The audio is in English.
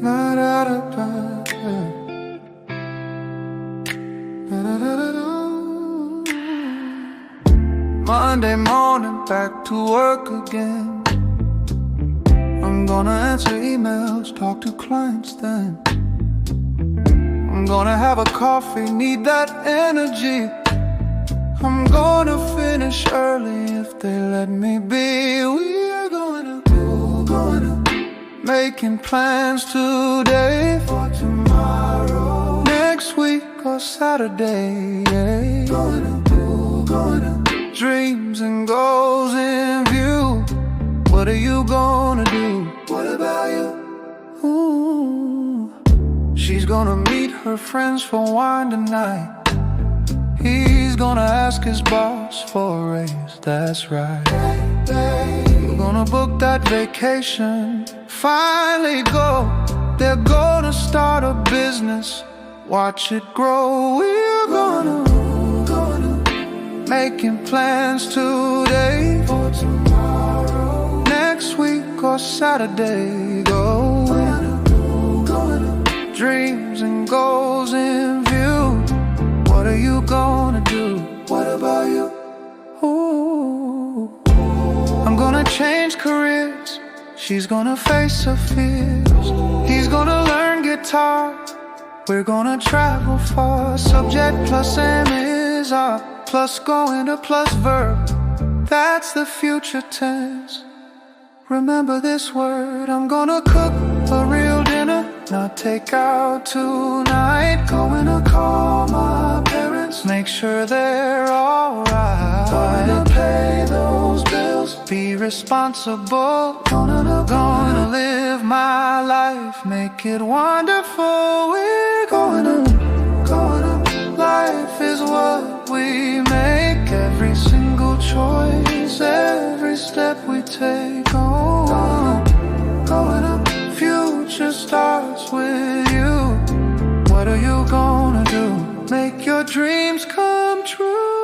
Da da da da da. Da da da da da. Monday morning, back to work again. I'm gonna answer emails, talk to clients then. I'm gonna have a coffee, need that energy. I'm gonna finish early if they let me be. We are gonna making plans today for tomorrow, next week or Saturday. Yeah. Dreams and goals in view. What are you gonna do? What about you? Ooh. She's gonna meet her friends for wine tonight. He's gonna ask his boss for a raise, that's right. We're gonna book that vacation, finally go. They're gonna start a business, watch it grow. We're gonna making plans today for tomorrow, next week or Saturday. Go dreams and goals in view. What are you gonna do? What about you? Ooh. I'm gonna change careers. She's gonna face her fears. He's gonna learn guitar. We're gonna travel far. Subject plus am is our plus going to plus verb. That's the future tense. Remember this word. I'm gonna cook a real dinner, not take out tonight. Gonna call my parents, make sure they're alright. Gonna pay those bills, be responsible. Gonna live my life, make it wonderful. We're gonna life is what we make. Every single choice, every step we take. Going up, future starts with you. What are you gonna do? Make your dreams come true.